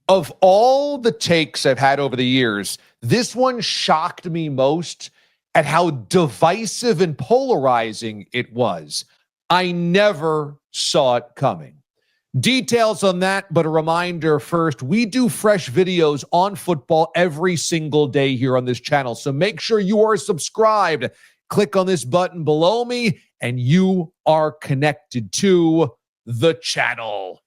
Of all the takes I've had over the years, this one shocked me most at how divisive and polarizing it was. I never saw it coming. Details on that, but a reminder first, we do fresh videos on football every single day here on this channel, so make sure you are subscribed. Click on this button below me, and you are connected to the channel.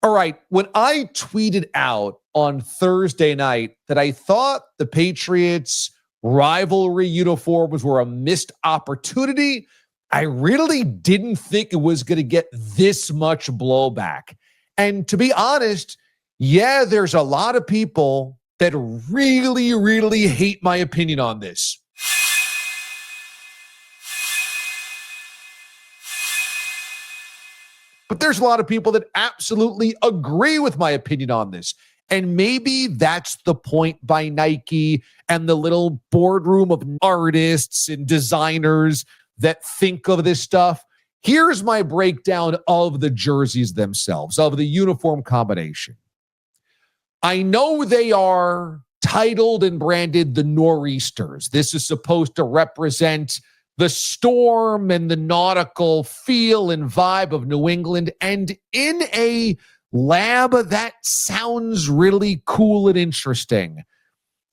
All right, when I tweeted out on Thursday night that I thought the Patriots rivalry uniforms were a missed opportunity, I really didn't think it was going to get this much blowback. And to be honest, yeah, there's a lot of people that really, really hate my opinion on this. But there's a lot of people that absolutely agree with my opinion on this. And maybe that's the point by Nike and the little boardroom of artists and designers that think of this stuff. Here's my breakdown of the jerseys themselves, of the uniform combination. I know they are titled and branded the Nor'easters. This is supposed to represent the storm and the nautical feel and vibe of New England. And in a lab, that sounds really cool and interesting.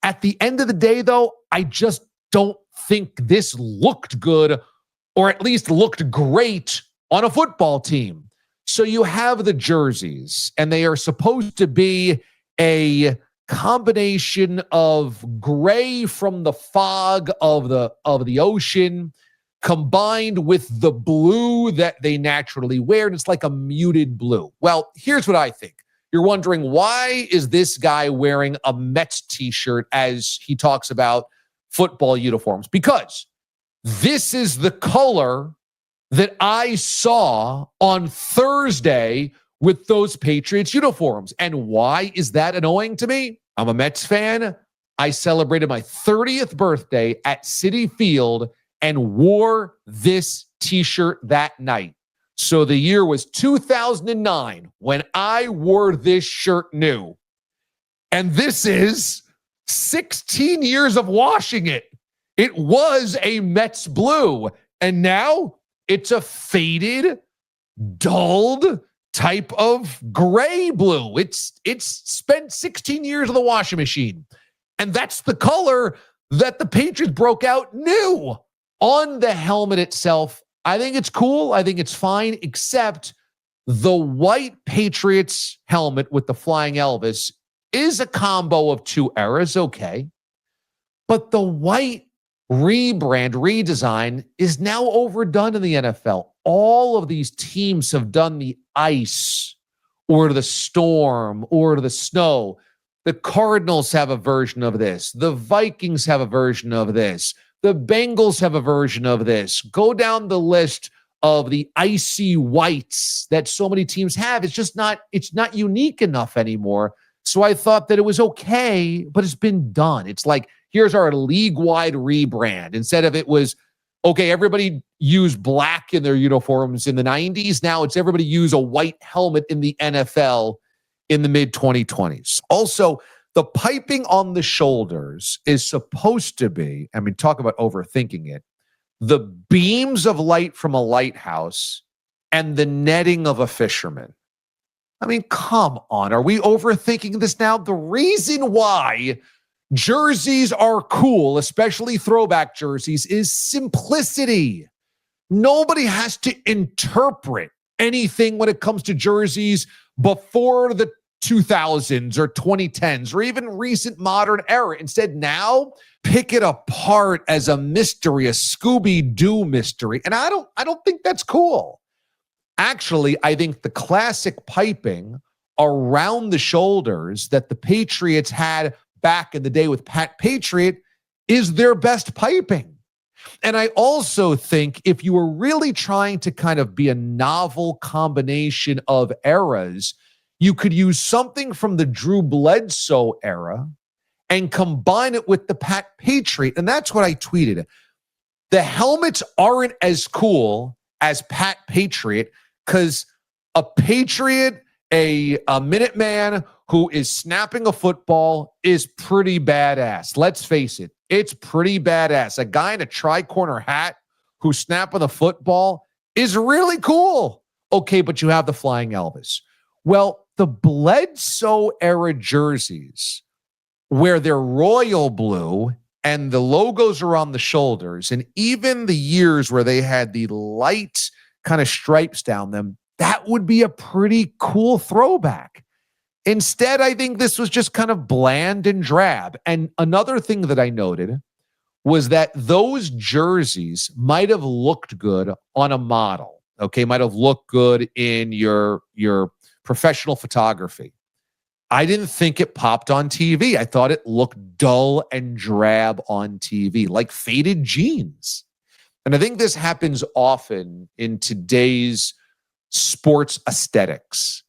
At the end of the day, though, I just don't think this looked good, or at least looked great on a football team. So you have the jerseys, and they are supposed to be a combination of gray from the fog of the ocean combined with the blue that they naturally wear. And it's like a muted blue. Well, here's what I think. You're wondering, why is this guy wearing a Mets t-shirt as he talks about football uniforms? Because this is the color that I saw on Thursday with those Patriots uniforms. And why is that annoying to me? I'm a Mets fan. I celebrated my 30th birthday at Citi Field and wore this t-shirt that night. So the year was 2009 when I wore this shirt new. And this is 16 years of washing it. It was a Mets blue. And now it's a faded, dulled type of gray blue. It's spent 16 years in the washing machine. And that's the color that the Patriots broke out new. On the helmet itself, I think it's cool. I think it's fine, except the white Patriots helmet with the flying Elvis is a combo of two eras, okay. But the white rebrand, redesign is now overdone in the NFL. All of these teams have done the ice or the storm or the snow. The Cardinals have a version of this. The Vikings have a version of this. The Bengals have a version of this. Go down the list of the icy whites that so many teams have. It's not unique enough anymore. So I thought that it was okay, but it's been done. It's like, here's our league-wide rebrand. Instead of it was, okay, everybody used black in their uniforms in the 90s. Now it's everybody use a white helmet in the NFL in the mid-2020s. Also, the piping on the shoulders is supposed to be, I mean, talk about overthinking it, the beams of light from a lighthouse and the netting of a fisherman. I mean, come on. Are we overthinking this now? The reason why jerseys are cool, especially throwback jerseys, is simplicity. Nobody has to interpret anything when it comes to jerseys before the 2000s or 2010s or even recent modern era. Instead, now pick it apart as a mystery, a Scooby-Doo mystery. And I don't think that's cool. Actually, I think the classic piping around the shoulders that the Patriots had back in the day with Pat Patriot is their best piping. And I also think if you were really trying to kind of be a novel combination of eras, you could use something from the Drew Bledsoe era and combine it with the Pat Patriot. And that's what I tweeted. The helmets aren't as cool as Pat Patriot because a Patriot, a Minuteman who is snapping a football is pretty badass. Let's face it. It's pretty badass. A guy in a tri-corner hat who's snapping the football is really cool. Okay, but you have the Flying Elvis. Well, the Bledsoe era jerseys, where they're royal blue and the logos are on the shoulders, and even the years where they had the light kind of stripes down them, that would be a pretty cool throwback. Instead, I think this was just kind of bland and drab. And another thing that I noted was that those jerseys might have looked good on a model, okay? Might have looked good in your professional photography. I didn't think it popped on TV. I thought it looked dull and drab on TV, like faded jeans. And I think this happens often in today's sports aesthetics,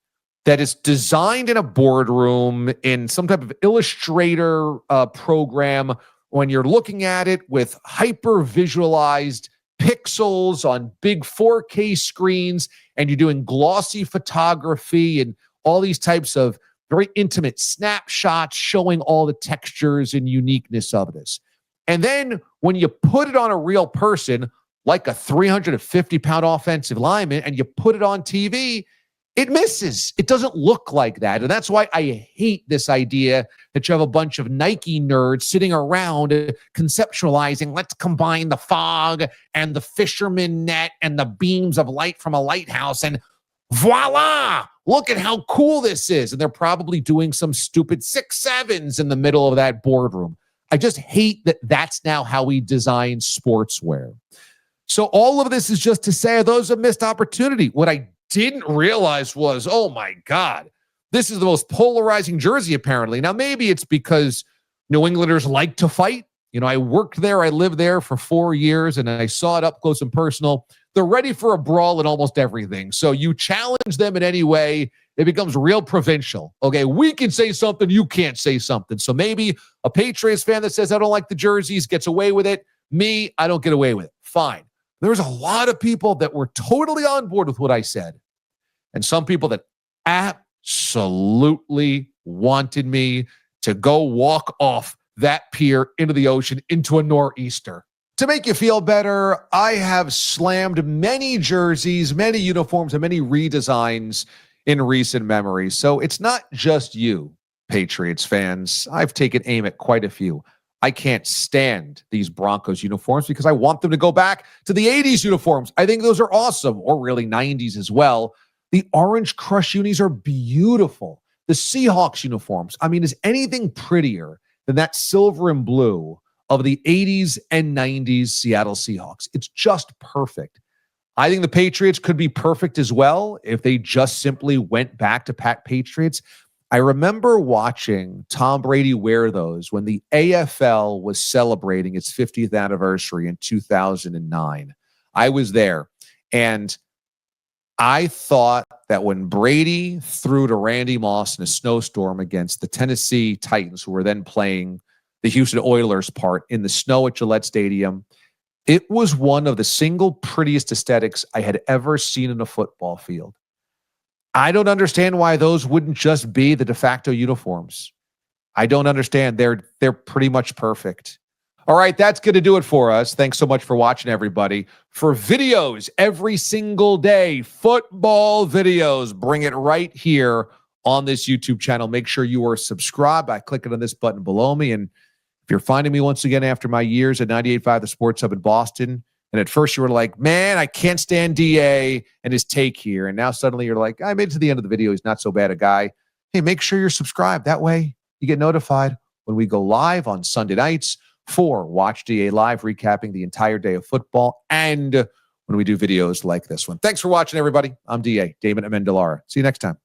that is designed in a boardroom, in some type of Illustrator program, when you're looking at it with hyper visualized pixels on big 4K screens, and you're doing glossy photography and all these types of very intimate snapshots showing all the textures and uniqueness of this. And then when you put it on a real person, like a 350-pound offensive lineman, and you put it on TV, it misses. It doesn't look like that. And that's why I hate this idea that you have a bunch of Nike nerds sitting around conceptualizing, let's combine the fog and the fisherman net and the beams of light from a lighthouse, and voila, look at how cool this is. And they're probably doing some stupid 6-7s in the middle of that boardroom. I just hate that that's now how we design sportswear. So all of this is just to say those are a missed opportunity. What I didn't realize was, oh my God, this is the most polarizing jersey apparently. Now, maybe it's because New Englanders like to fight. You know, I worked there, I lived there for 4 years, and I saw it up close and personal. They're ready for a brawl in almost everything. So you challenge them in any way, it becomes real provincial. Okay, we can say something, you can't say something. So maybe a Patriots fan that says, I don't like the jerseys, gets away with it. Me, I don't get away with it. Fine. There's a lot of people that were totally on board with what I said, and some people that absolutely wanted me to go walk off that pier into the ocean, into a nor'easter. To make you feel better, I have slammed many jerseys, many uniforms, and many redesigns in recent memory. So it's not just you, Patriots fans. I've taken aim at quite a few. I can't stand these Broncos uniforms because I want them to go back to the 80s uniforms. I think those are awesome, or really 90s as well. The Orange Crush unis are beautiful. The Seahawks uniforms, I mean, is anything prettier than that silver and blue of the 80s and 90s Seattle Seahawks? It's just perfect. I think the Patriots could be perfect as well if they just simply went back to Patriots. I remember watching Tom Brady wear those when the AFL was celebrating its 50th anniversary in 2009. I was there, and I thought that when Brady threw to Randy Moss in a snowstorm against the Tennessee Titans, who were then playing the Houston Oilers part in the snow at Gillette Stadium, it was one of the single prettiest aesthetics I had ever seen in a football field. I don't understand why those wouldn't just be the de facto uniforms. I don't understand. They're pretty much perfect. All right, that's going to do it for us. Thanks so much for watching, everybody. For videos every single day, football videos, bring it right here on this YouTube channel. Make sure you are subscribed by clicking on this button below me. And if you're finding me once again after my years at 98.5 The Sports Hub in Boston, and at first you were like, man, I can't stand DA and his take here. And now suddenly you're like, I made it to the end of the video. He's not so bad a guy. Hey, make sure you're subscribed. That way you get notified when we go live on Sunday nights for Watch DA Live, recapping the entire day of football, and when we do videos like this one. Thanks for watching, everybody. I'm DA, Damon Amendolara. See you next time.